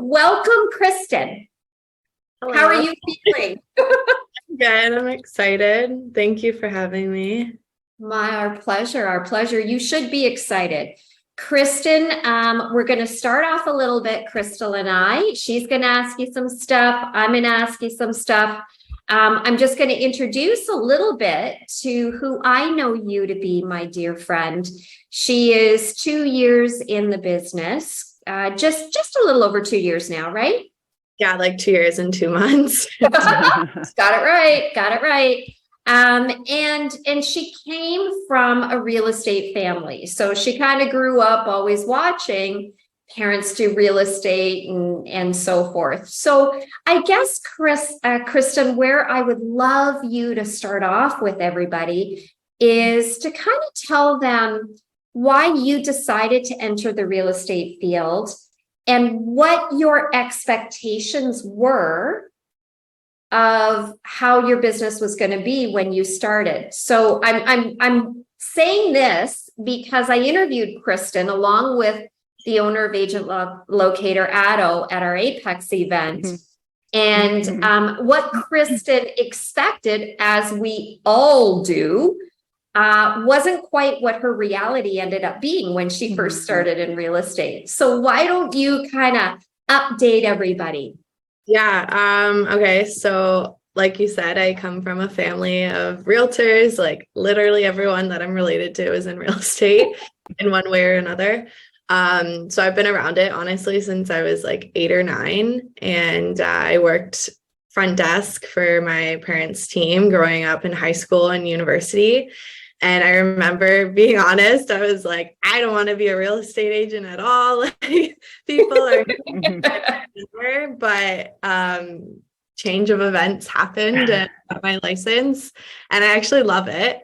welcome, Christen. Hello. How are you feeling? Good. I'm excited. Thank you for having me. Our pleasure. Our pleasure. You should be excited. Christen, we're going to start off a little bit, Crystal and I. She's going to ask you some stuff. I'm going to ask you some stuff. I'm just going to introduce a little bit to who I know you to be, my dear friend. She is 2 years in the business, just a little over 2 years now, right? Yeah, like 2 years and 2 months. Got it right. Got it right. And she came from a real estate family. So she kind of grew up always watching parents do real estate and so forth. So I guess, Christen, where I would love you to start off with everybody is to kind of tell them why you decided to enter the real estate field and what your expectations were of how your business was going to be when you started. So I'm saying this because I interviewed Christen along with the owner of Agent Locator, Addo, at our Apex event. Mm-hmm. And what Christen expected, as we all do, wasn't quite what her reality ended up being when she first started in real estate. So why don't you kind of update everybody? Yeah. Okay. So like you said, I come from a family of realtors. Like literally everyone that I'm related to is in real estate in one way or another. So I've been around it honestly since I was like 8 or 9, and I worked front desk for my parents' team growing up in high school and university. And I remember being honest, I was like, I don't want to be a real estate agent at all. Like people are, but change of events happened and I got my license, and I actually love it.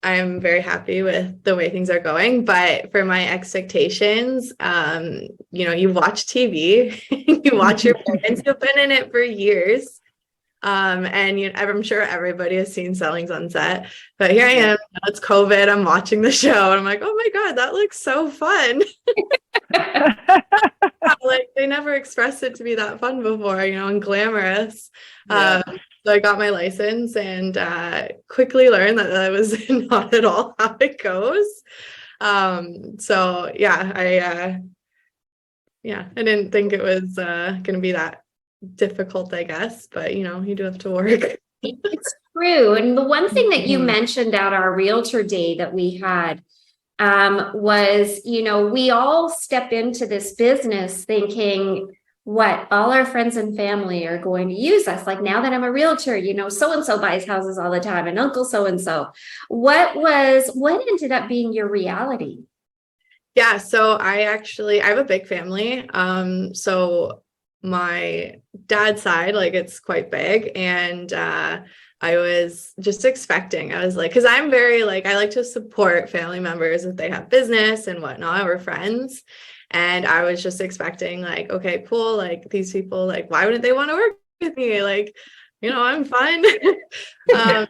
I'm very happy with the way things are going, but for my expectations, you watch TV, you watch your parents who've been in it for years. And I'm sure everybody has seen Selling Sunset, but here I am, it's COVID, I'm watching the show and I'm like, oh my God, that looks so fun. Like they never expressed it to be that fun before, and glamorous. Yeah. So I got my license and quickly learned that was not at all how it goes. So yeah, I didn't think it was going to be that difficult, I guess, but you do have to work. It's true. And the one thing that you mentioned at our realtor day that we had was, we all step into this business thinking what all our friends and family are going to use us. Like now that I'm a realtor, so-and-so buys houses all the time and Uncle so-and-so. What ended up being your reality? Yeah. So I have a big family. So my dad's side, like it's quite big. And, I was just expecting, I was like, cause I'm very like, I like to support family members if they have business and whatnot, or friends. And I was just expecting like, okay, cool. Like these people, like, why wouldn't they want to work with me? Like, I'm fun. I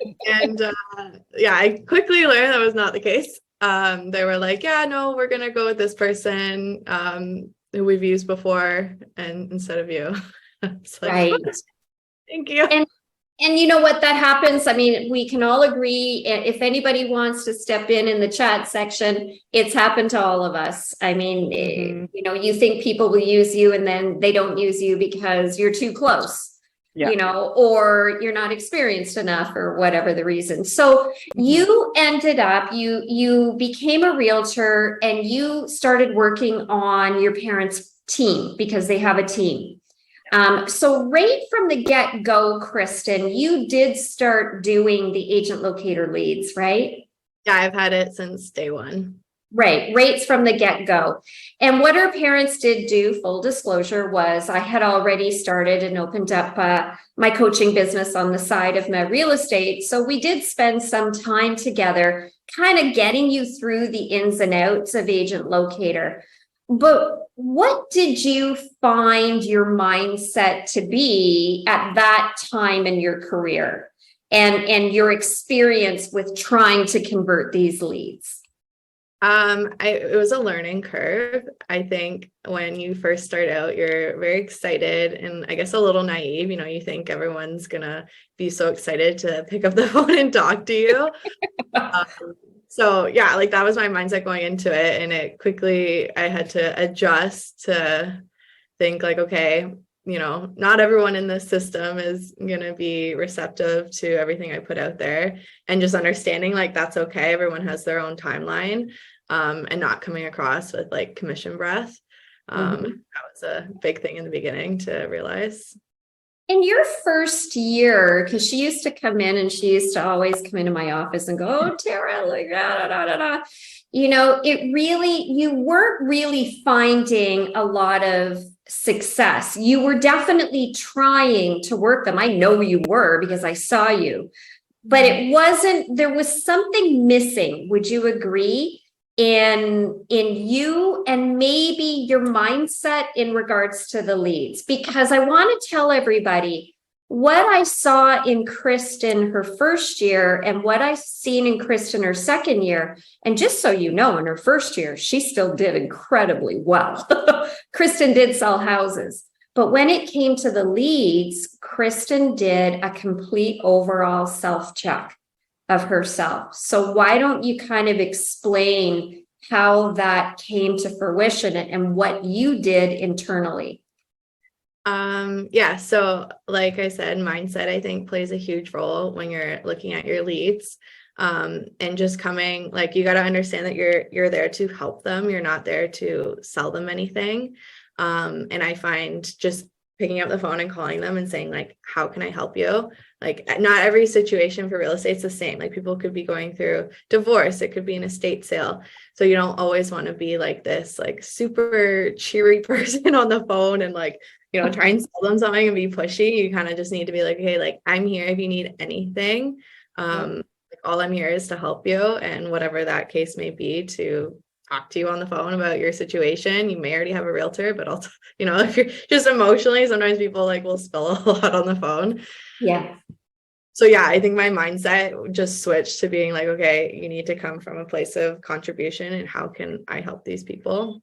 quickly learned that was not the case. They were like, yeah, no, we're going to go with this person, who we've used before and instead of you. It's like, right. Thank you. And you know what, that happens. I mean, we can all agree. If anybody wants to step in the chat section, it's happened to all of us. I mean, you think people will use you and then they don't use you because you're too close, or you're not experienced enough or whatever the reason. So you ended up, you became a realtor and you started working on your parents' team because they have a team. So right from the get-go, Christen, you did start doing the agent locator leads, right? Yeah, I've had it since day one. Right, rates from the get-go. And what our parents did do, full disclosure, was I had already started and opened up my coaching business on the side of my real estate. So we did spend some time together kind of getting you through the ins and outs of agent locator. But what did you find your mindset to be at that time in your career and your experience with trying to convert these leads? It was a learning curve. I think when you first start out, you're very excited and I guess a little naive. You think everyone's gonna be so excited to pick up the phone and talk to you. Um, so yeah, like that was my mindset going into it, and I had to adjust to think like, okay, not everyone in this system is going to be receptive to everything I put out there, and just understanding like that's okay. Everyone has their own timeline, and not coming across with like commission breath. That was a big thing in the beginning to realize. In your first year, because she used to come in and she used to always come into my office and go, "Oh, Tara, like, da, da, da, da, da." You weren't really finding a lot of success. You were definitely trying to work them. I know you were because I saw you, but there was something missing. Would you agree? In you and maybe your mindset in regards to the leads, because I want to tell everybody what I saw in Christen her first year and what I've seen in Christen her second year. And just so you know, in her first year, she still did incredibly well. Christen did sell houses. But when it came to the leads, Christen did a complete overall self-check of herself. So why don't you kind of explain how that came to fruition and what you did internally? Yeah, so like I said, mindset I think plays a huge role when you're looking at your leads. And just coming, like, you got to understand that you're there to help them. You're not there to sell them anything. And I find just picking up the phone and calling them and saying like, how can I help you? Like, not every situation for real estate is the same. Like, people could be going through divorce, it could be an estate sale. So you don't always want to be like this, like, super cheery person on the phone and like, try and sell them something and be pushy. You kind of just need to be like, hey, like, I'm here if you need anything. Like, all I'm here is to help you, and whatever that case may be, to talk to you on the phone about your situation. You may already have a realtor, but also, if you're just emotionally, sometimes people like will spill a lot on the phone. Yeah. So yeah, I think my mindset just switched to being like, okay, you need to come from a place of contribution and how can I help these people?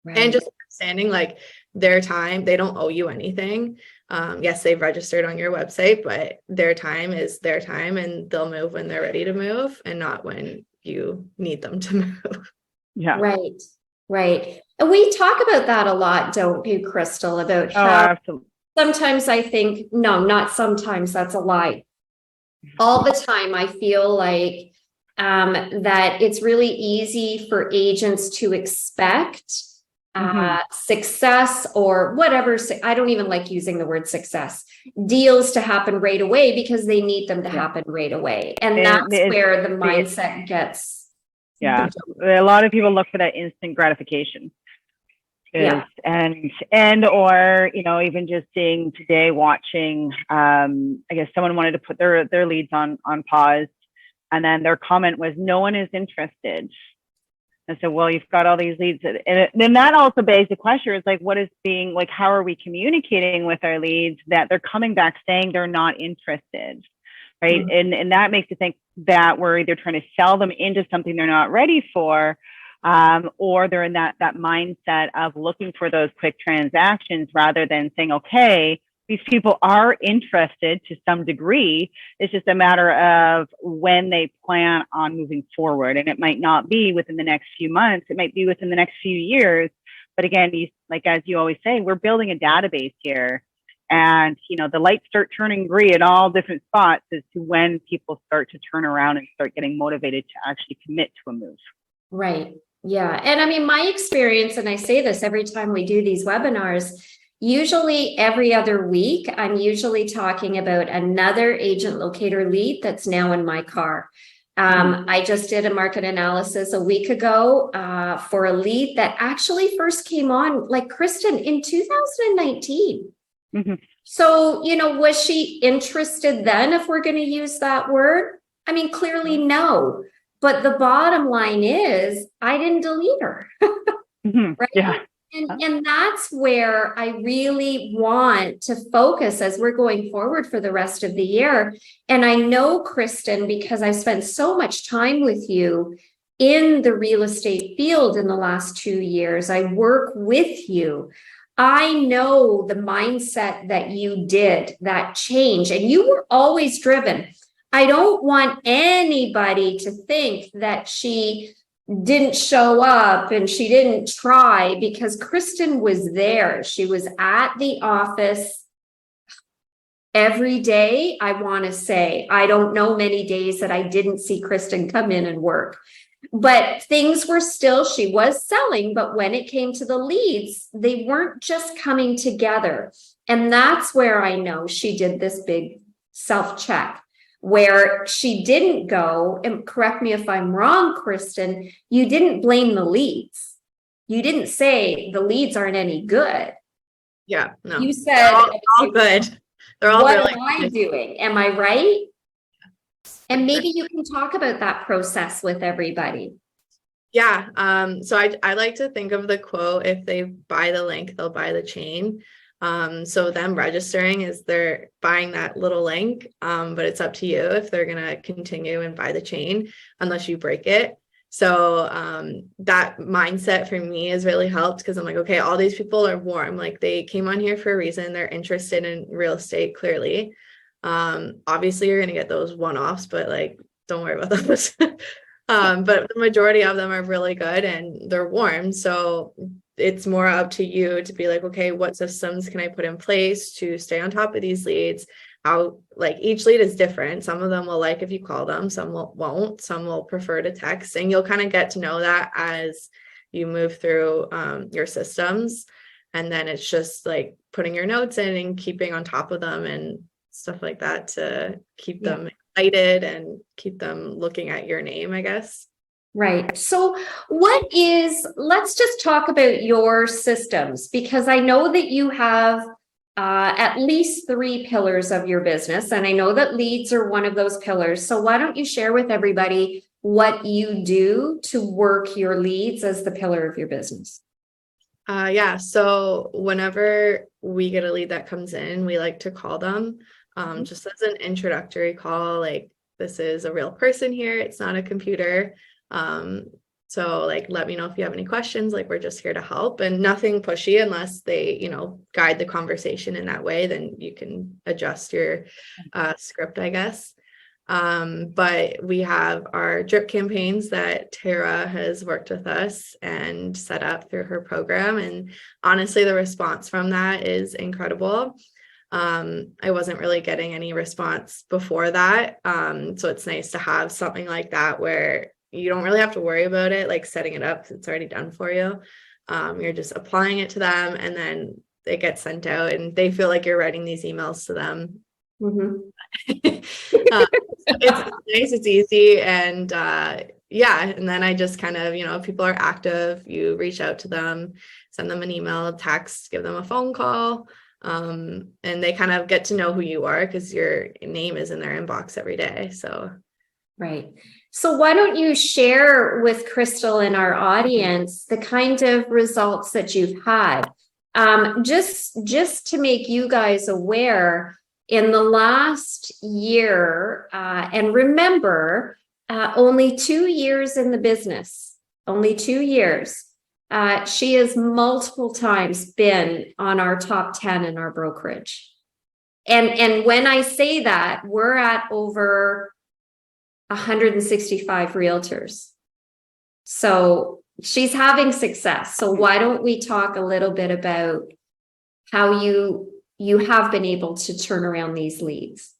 Right. And just understanding like their time, they don't owe you anything. Yes, they've registered on your website, but their time is their time, and they'll move when they're ready to move and not when you need them to move. Yeah. Right. And we talk about that a lot, don't you, Crystal, about how absolutely. Sometimes I think, no, not sometimes, that's a lie. All the time, I feel like that it's really easy for agents to expect success or whatever. I don't even like using the word success, deals to happen right away because they need them to happen right away. And that's where the mindset gets. Yeah. A lot of people look for that instant gratification. And or, even just seeing today, watching, I guess someone wanted to put their leads on pause, and then their comment was, no one is interested. And so, well, you've got all these leads. And then that also begs the question, is like, what is being like, how are we communicating with our leads that they're coming back saying they're not interested? Right. And that makes you think that we're either trying to sell them into something they're not ready for, or they're in that mindset of looking for those quick transactions rather than saying, okay, these people are interested to some degree. It's just a matter of when they plan on moving forward. And it might not be within the next few months. It might be within the next few years. But again, as you always say, we're building a database here. And, the lights start turning green at all different spots as to when people start to turn around and start getting motivated to actually commit to a move. Right. Yeah. And I mean, my experience, and I say this every time we do these webinars, usually every other week, I'm usually talking about another agent locator lead that's now in my car. I just did a market analysis a week ago for a lead that actually first came on, like Christen, in 2019. So, was she interested then, if we're going to use that word? I mean, clearly no. But the bottom line is I didn't delete her. Right? Yeah. And that's where I really want to focus as we're going forward for the rest of the year. And I know, Christen, because I spent so much time with you, in the real estate field in the last 2 years. I work with you. I know the mindset that you did, that change, and you were always driven. I don't want anybody to think that she didn't show up and she didn't try, because Christen was there. She was at the office every day. I want to say, I don't know many days that I didn't see Christen come in and work. But things were still, she was selling, but when it came to the leads, they weren't just coming together. And that's where I know she did this big self-check, where she didn't go, and correct me if I'm wrong, Christen, you didn't blame the leads. You didn't say the leads aren't any good. Yeah, no. You said, they're all good. They're all what really am I good. doing? Am I right? And maybe you can talk about that process with everybody. Yeah. So I like to think of the quote, if they buy the link, they'll buy the chain. So them registering is they're buying that little link, but it's up to you if they're going to continue and buy the chain unless you break it. So that mindset for me has really helped, because I'm like, okay, all these people are warm. Like, they came on here for a reason. They're interested in real estate, clearly. Obviously you're going to get those one-offs, but like, don't worry about those. But the majority of them are really good and they're warm. So it's more up to you to be like, okay, what systems can I put in place to stay on top of these leads? How, like, each lead is different. Some of them will like if you call them, some won't, some will prefer to text, and you'll kind of get to know that as you move through your systems. And then it's just like putting your notes in and keeping on top of them and stuff like that to keep them excited and keep them looking at your name, I guess. Right. So let's just talk about your systems, because I know that you have at least 3 pillars of your business, and I know that leads are one of those pillars. So why don't you share with everybody what you do to work your leads as the pillar of your business? Yeah. So whenever we get a lead that comes in, we like to call them just as an introductory call. Like, this is a real person here. It's not a computer. So like, let me know if you have any questions. Like, we're just here to help, and nothing pushy unless they, guide the conversation in that way. Then you can adjust your script, I guess. But we have our drip campaigns that Tara has worked with us and set up through her program. And honestly, the response from that is incredible. I wasn't really getting any response before that. So it's nice to have something like that where you don't really have to worry about it, like setting it up, 'cause it's already done for you. You're just applying it to them, and then it gets sent out, and they feel like you're writing these emails to them. It's nice, it's easy, and and then I just kind of, if people are active, you reach out to them, send them an email, text, give them a phone call, and they kind of get to know who you are because your name is in their inbox every day. So right. So why don't you share with Crystal and our audience the kind of results that you've had? Just to make you guys aware, in the last year, and remember, only 2 years in the business, only 2 years. She has multiple times been on our top 10 in our brokerage. And when I say that, we're at over 165 realtors. So she's having success. So why don't we talk a little bit about how you have been able to turn around these leads?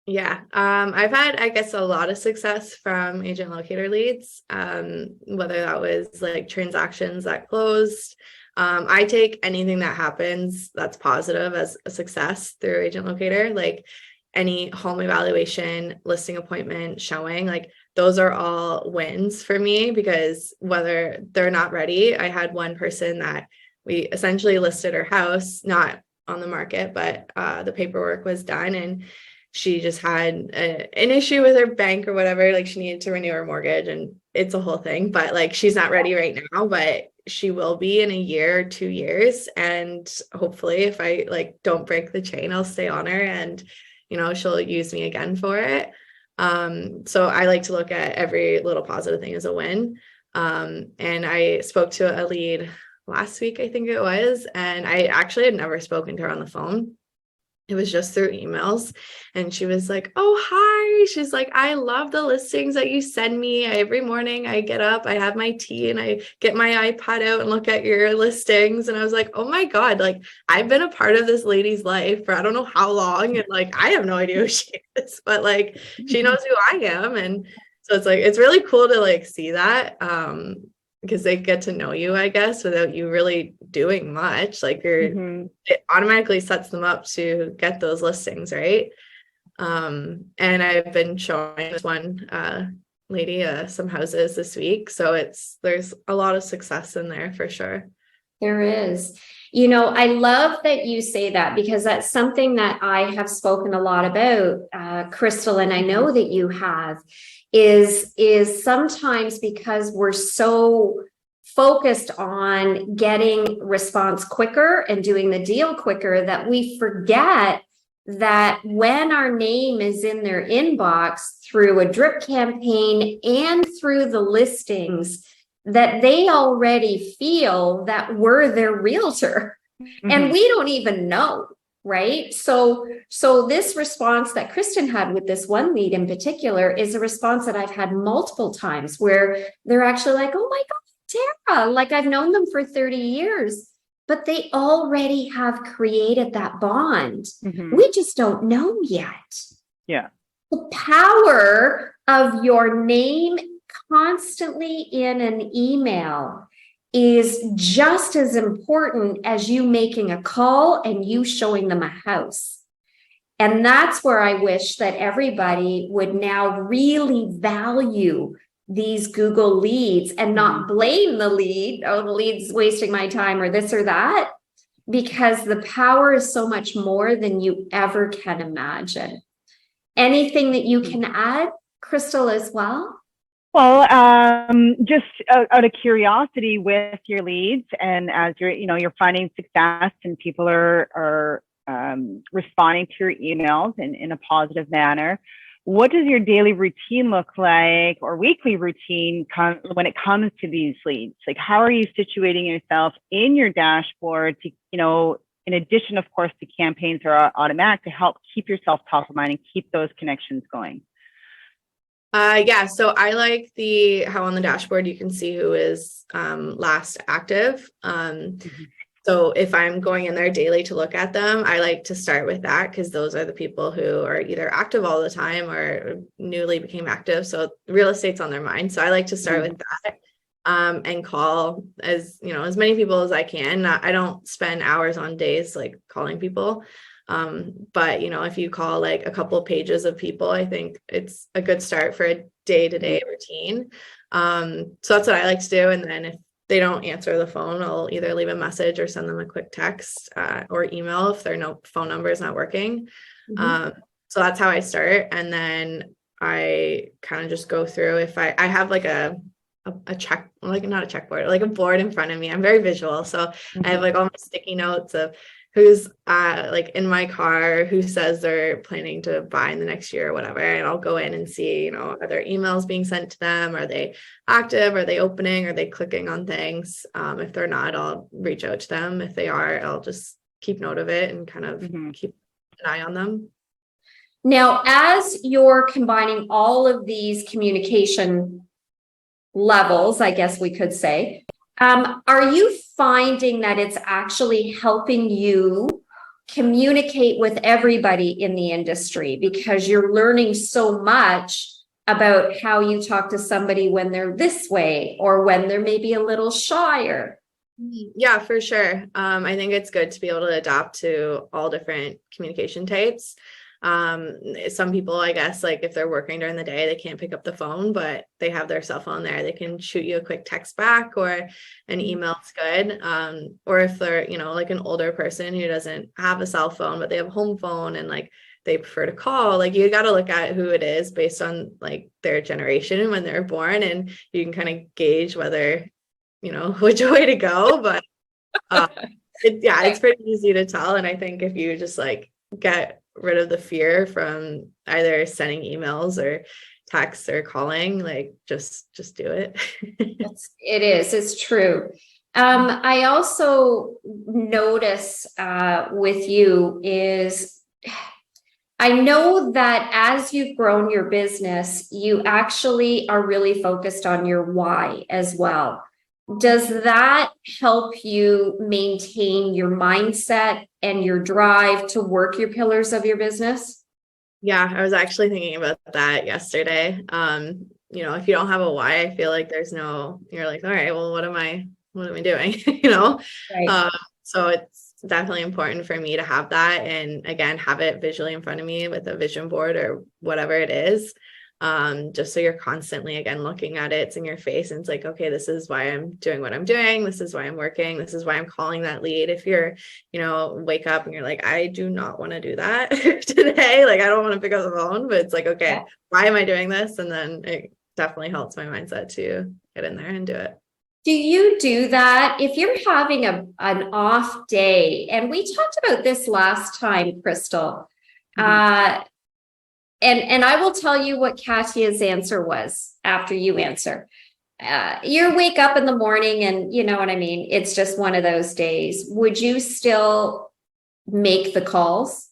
Yeah, I've had, I guess, a lot of success from agent locator leads, whether that was like transactions that closed. I take anything that happens that's positive as a success through agent locator, like any home evaluation, listing appointment, showing, like those are all wins for me, because whether they're not ready, I had one person that we essentially listed her house, not on the market, but the paperwork was done, and she just had an issue with her bank or whatever. Like, she needed to renew her mortgage, and it's a whole thing, but like, she's not ready right now, but she will be in a year or 2 years. And hopefully, if I like don't break the chain, I'll stay on her, and she'll use me again for it. So I like to look at every little positive thing as a win. And I spoke to a lead last week, I think it was, and I actually had never spoken to her on the phone. It was just through emails. And she was like, oh, hi. She's like, I love the listings that you send me. Every morning I get up, I have my tea and I get my iPad out and look at your listings. And I was like, oh my God, like I've been a part of this lady's life for I don't know how long. And like, I have no idea who she is, but like she knows who I am. And so it's like, it's really cool to like see that. Because they get to know you, I guess, without you really doing much. Like it automatically sets them up to get those listings, right? And I've been showing this one lady some houses this week. So there's a lot of success in there for sure. There is. You know, I love that you say that because that's something that I have spoken a lot about, Crystal, and I know that you have, is sometimes because we're so focused on getting response quicker and doing the deal quicker that we forget that when our name is in their inbox through a drip campaign and through the listings, that they already feel that we're their realtor and we don't even know, right? So this response that Christen had with this one lead in particular is a response that I've had multiple times where they're actually like, oh my God, Tara, like I've known them for 30 years, but they already have created that bond. We just don't know yet. Yeah. The power of your name constantly in an email is just as important as you making a call and you showing them a house. And that's where I wish that everybody would now really value these Google leads and not blame the lead. Oh, the lead's wasting my time or this or that, because the power is so much more than you ever can imagine. Anything that you can add, Crystal, as well? Well, just out of curiosity with your leads, and as you're finding success and people are responding to your emails in a positive manner, what does your daily routine look like, or weekly routine when it comes to these leads? Like, how are you situating yourself in your dashboard to, in addition, of course, to campaigns are automatic, to help keep yourself top of mind and keep those connections going? Yeah, so I like how on the dashboard you can see who is last active. So if I'm going in there daily to look at them, I like to start with that because those are the people who are either active all the time or newly became active. So real estate's on their mind. So I like to start with that and call as many people as I can. I don't spend hours on days like calling people. But if you call like a couple of pages of people, I think it's a good start for a day-to-day routine. So that's what I like to do. And then if they don't answer the phone, I'll either leave a message or send them a quick text or email if their phone number is not working. So that's how I start. And then I kind of just go through if I have like a check, like not a checkboard, like a board in front of me. I'm very visual. So I have like all my sticky notes of who's like in my car, who says they're planning to buy in the next year or whatever. And I'll go in and see, are there emails being sent to them? Are they active? Are they opening? Are they clicking on things? If they're not, I'll reach out to them. If they are, I'll just keep note of it and kind of keep an eye on them. Now, as you're combining all of these communication levels, I guess we could say, are you finding that it's actually helping you communicate with everybody in the industry because you're learning so much about how you talk to somebody when they're this way or when they're maybe a little shyer? Yeah, for sure. I think it's good to be able to adapt to all different communication types. Some people, I guess, like if they're working during the day, they can't pick up the phone, but they have their cell phone there. They can shoot you a quick text back or an email's good. Or if they're, like an older person who doesn't have a cell phone, but they have a home phone and like they prefer to call, like you got to look at who it is based on like their generation and when they're born. And you can kind of gauge whether, which way to go. But it's pretty easy to tell. And I think if you just like get rid of the fear from either sending emails or texts or calling, like just do it. It's true. I also notice with you is I know that as you've grown your business, you actually are really focused on your why as well. Does that help you maintain your mindset and your drive to work your pillars of your business? Yeah, I was actually thinking about that yesterday. If you don't have a why, I feel like you're like, all right, well, what am I doing? Right. So it's definitely important for me to have that. And again, have it visually in front of me with a vision board or whatever it is. Just so you're constantly, again, looking at it, it's in your face, and it's like, okay, this is why I'm doing what I'm doing. This is why I'm working. This is why I'm calling that lead. If you're, wake up and you're like, I do not want to do that today. Like, I don't want to pick up the phone, but it's like, okay, Yeah. why am I doing this? And then it definitely helps my mindset to get in there and do it. Do you do that if you're having an off day? And we talked about this last time, Crystal. And I will tell you what Katya's answer was after you answer. You wake up in the morning and you know what I mean? It's just one of those days. Would you still make the calls?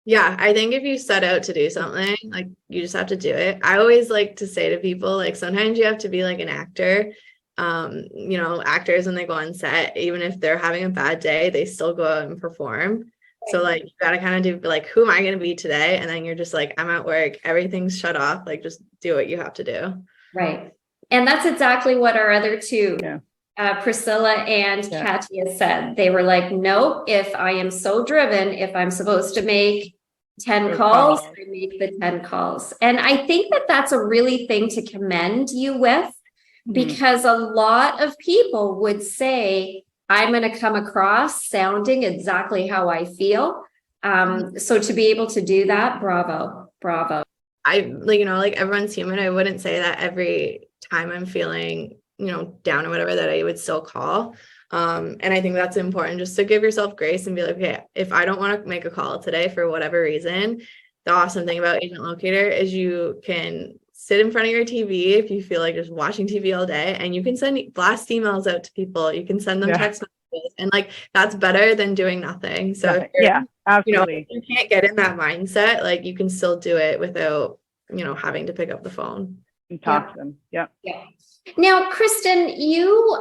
Yeah, I think if you set out to do something, like you just have to do it. I always like to say to people, like sometimes you have to be like an actor. Actors when they go on set, even if they're having a bad day, they still go out and perform. So like you gotta kind of do like, who am I gonna be today? And then you're just like, I'm at work, everything's shut off, like just do what you have to do. Right. And that's exactly what our other two, Priscilla and Katya said. They were like, no, if I am so driven, if I'm supposed to make 10 calls, I make the 10 calls. And I think that that's a really thing to commend you with, because a lot of people would say, I'm going to come across sounding exactly how I feel. So to be able to do that, bravo. Like everyone's human. I wouldn't say that every time I'm feeling, down or whatever, that I would still call. And I think that's important, just to give yourself grace and be like, okay, if I don't want to make a call today for whatever reason, the awesome thing about Agent Locator is you can sit in front of your TV if you feel like just watching TV all day, and you can send blast emails out to people. You can send them text messages, and like that's better than doing nothing. So absolutely. You can't get in that mindset, like you can still do it without having to pick up the phone and talk to them. Yeah. Now, Christen, you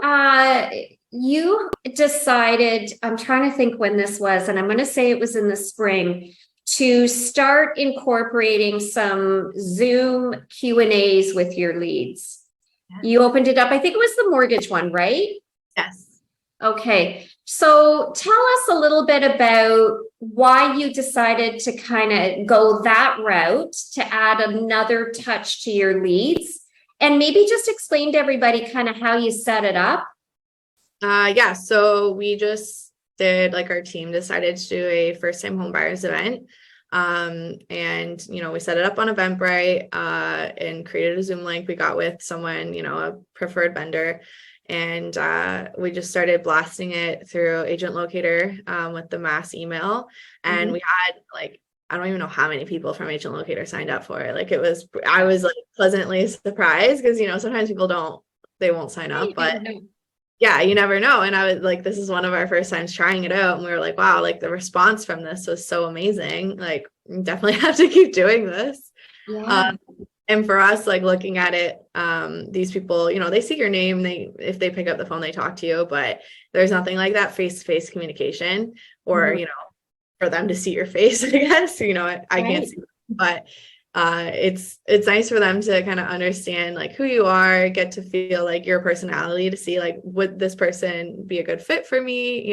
decided, I'm trying to think when this was, and I'm going to say it was in the spring, to start incorporating some Zoom Q&As with your leads. You opened it up. I think it was the mortgage one, right? Yes. Okay. So tell us a little bit about why you decided to kind of go that route to add another touch to your leads, and maybe just explain to everybody kind of how you set it up. So we just did, like, our team decided to do a first-time home buyers event. And we set it up on Eventbrite, and created a Zoom link. We got with someone, a preferred vendor, and we just started blasting it through Agent Locator, with the mass email. And we had, like, I don't even know how many people from Agent Locator signed up for it. Like, I was like pleasantly surprised, because sometimes people they won't sign up, but yeah, you never know. And I was like, this is one of our first times trying it out. And we were like, wow, like the response from this was so amazing. Like, we definitely have to keep doing this. Yeah. And for us, like, looking at it, these people, they see your name, if they pick up the phone, they talk to you, but there's nothing like that face-to-face communication, or, for them to see your face, I guess, I can't see them, but it's nice for them to kind of understand, like, who you are, get to feel like your personality, to see, like, would this person be a good fit for me,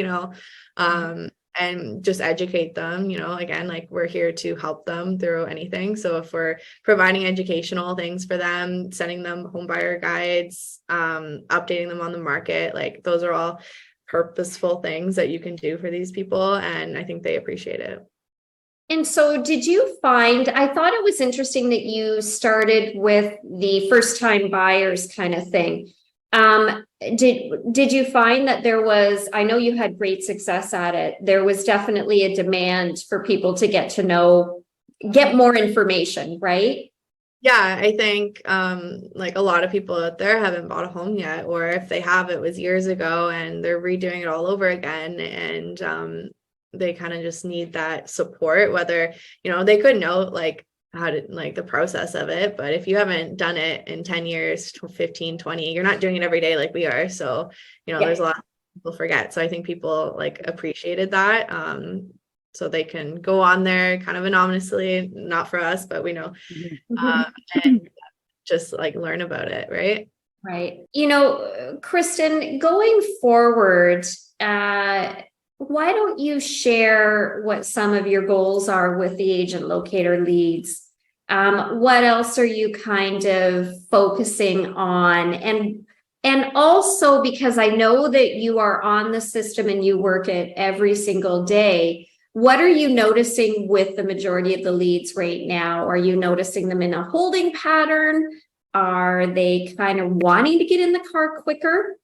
and just educate them, again, like, we're here to help them through anything. So if we're providing educational things for them, sending them home buyer guides, updating them on the market, like, those are all purposeful things that you can do for these people, and I think they appreciate it. And so did you find, I thought it was interesting that you started with the first time buyers kind of thing. Did you find that there was, I know you had great success at it. There was definitely a demand for people to get to know, get more information, right? Yeah, I think like a lot of people out there haven't bought a home yet, or if they have, it was years ago and they're redoing it all over again. And they kind of just need that support, whether, they could know like how to like the process of it. But if you haven't done it in 10 years, 15, 20, you're not doing it every day like we are. So, there's a lot of people forget. So I think people like appreciated that. So they can go on there kind of anonymously, not for us, but we know, and just like learn about it, right? Right. Christen, going forward, why don't you share what some of your goals are with the agent locator leads? What else are you kind of focusing on? And also, because I know that you are on the system and you work it every single day, what are you noticing with the majority of the leads right now? Are you noticing them in a holding pattern? Are they kind of wanting to get in the car quicker?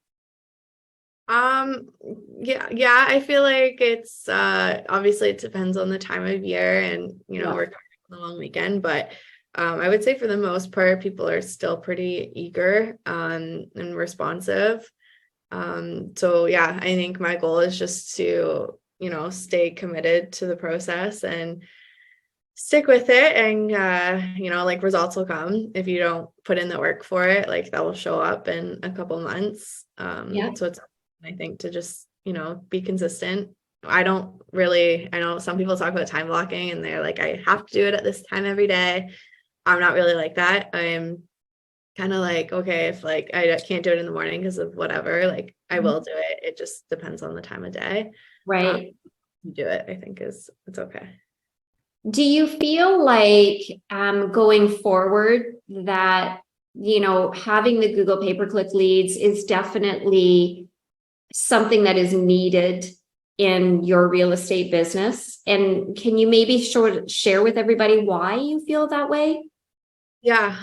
Yeah, I feel like it's obviously it depends on the time of year and we're coming on a long weekend, but I would say for the most part people are still pretty eager and responsive. So yeah, I think my goal is just to stay committed to the process and stick with it, and like results will come if you don't put in the work for it. Like that will show up in a couple months. So it's, I think, to just be consistent. I know some people talk about time blocking and they're like, I have to do it at this time every day. I'm not really like that. I'm kind of like, okay, if like I can't do it in the morning because of whatever, like I will do it. It just depends on the time of day. Right. Do it, I think it's okay. Do you feel like going forward that, having the Google pay-per-click leads is definitely something that is needed in your real estate business? And can you maybe share with everybody why you feel that way? Yeah,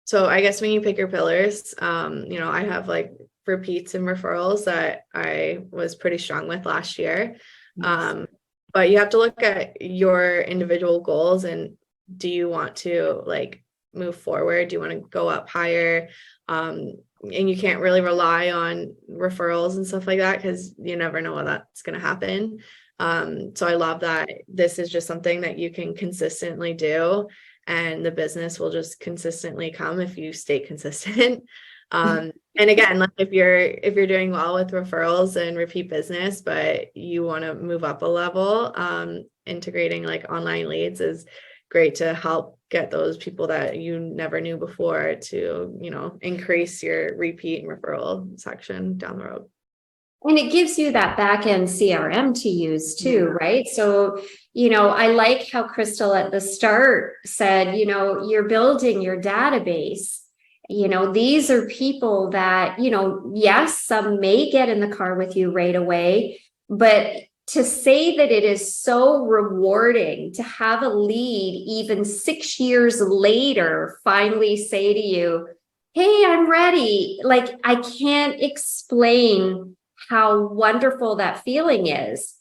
so I guess when you pick your pillars, I have like repeats and referrals that I was pretty strong with last year. Yes. But you have to look at your individual goals and do you want to like move forward? Do you want to go up higher? And you can't really rely on referrals and stuff like that because you never know when that's going to happen. So I love that this is just something that you can consistently do and the business will just consistently come if you stay consistent. And again, like if you're doing well with referrals and repeat business, but you want to move up a level, integrating like online leads is great to help get those people that you never knew before to, increase your repeat and referral section down the road. And it gives you that back end CRM to use too, right? So, I like how Crystal at the start said, you're building your database. These are people that, yes, some may get in the car with you right away, but to say that it is so rewarding to have a lead even 6 years later finally say to you, hey, I'm ready. Like, I can't explain how wonderful that feeling is,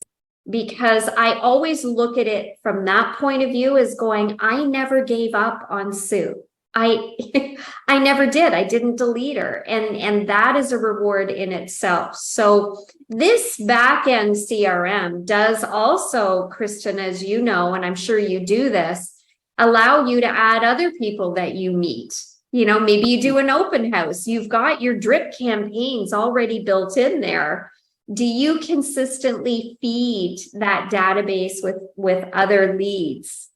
because I always look at it from that point of view as going, I never gave up on Sue. I never did. I didn't delete her. And that is a reward in itself. So this back end CRM does also, Christen, as you know, and I'm sure you do this, allow you to add other people that you meet. Maybe you do an open house. You've got your drip campaigns already built in there. Do you consistently feed that database with other leads?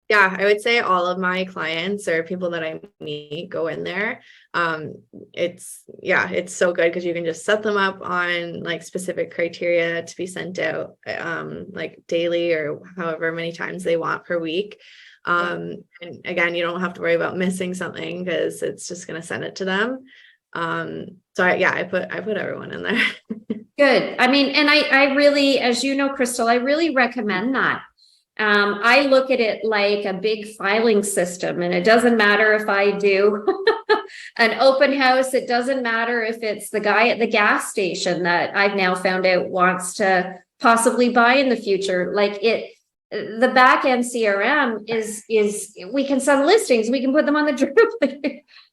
Yeah, I would say all of my clients or people that I meet go in there. It's so good because you can just set them up on like specific criteria to be sent out like daily or however many times they want per week. And again, you don't have to worry about missing something because it's just going to send it to them. So I put everyone in there. Good. I mean, and I really, as you know, Crystal, I really recommend that. I look at it like a big filing system, and it doesn't matter if I do an open house. It doesn't matter if it's the guy at the gas station that I've now found out wants to possibly buy in the future. The back end CRM is we can send listings, we can put them on the drip.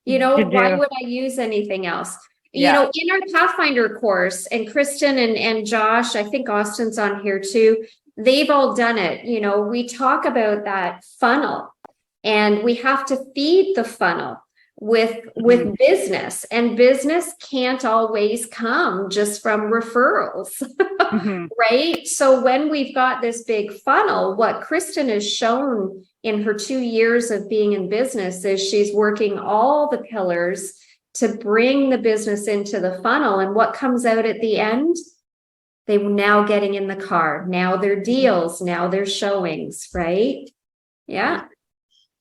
Why would I use anything else? Yeah. In our Pathfinder course, and Christen and Josh, I think Austin's on here too, they've all done it. We talk about that funnel, and we have to feed the funnel with business, and business can't always come just from referrals. Right? So when we've got this big funnel, what Christen has shown in her 2 years of being in business is she's working all the pillars to bring the business into the funnel. And what comes out at the end? They're now getting in the car. Now they're deals. Now they're showings, right? Yeah.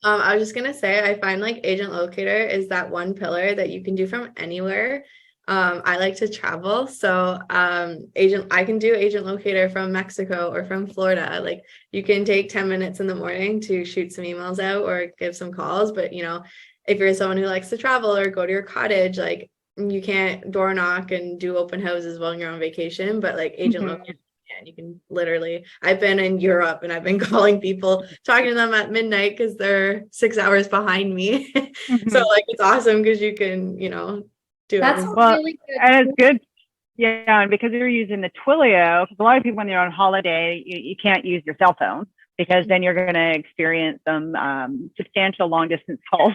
I was just gonna say, I find like agent locator is that one pillar that you can do from anywhere. I like to travel, so I can do agent locator from Mexico or from Florida. Like, you can take 10 minutes in the morning to shoot some emails out or give some calls. But if you're someone who likes to travel or go to your cottage, like, you can't door knock and do open houses while you're on vacation. But like agent locator, and you can literally, I've been in Europe and I've been calling people, talking to them at midnight because they're 6 hours behind me. So like, it's awesome because you can, do That's everything. really good. And it's good. Yeah. And because you're using the Twilio, because a lot of people, when they're on holiday, you can't use your cell phone, because then you're going to experience some substantial long distance calls,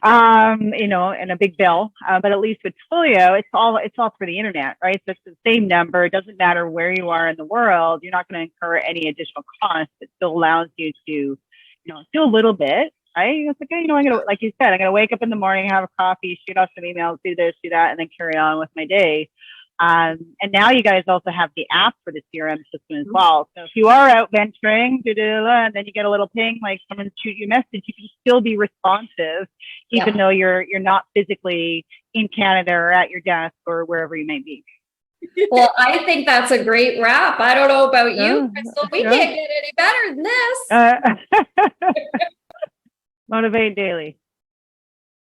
and a big bill. But at least with Twilio, it's all through the internet, right? So it's the same number. It doesn't matter where you are in the world. You're not going to incur any additional costs. It still allows you to, do a little bit, right? It's like, I'm going to, like you said, I'm going to wake up in the morning, have a coffee, shoot off some emails, do this, do that, and then carry on with my day. And now you guys also have the app for the CRM system as well. So if you are out venturing, and then you get a little ping, like someone shoot you a message, you can still be responsive, even though you're not physically in Canada or at your desk or wherever you may be. Well, I think that's a great wrap. I don't know about you, Crystal. We can't get any better than this. Motivate daily.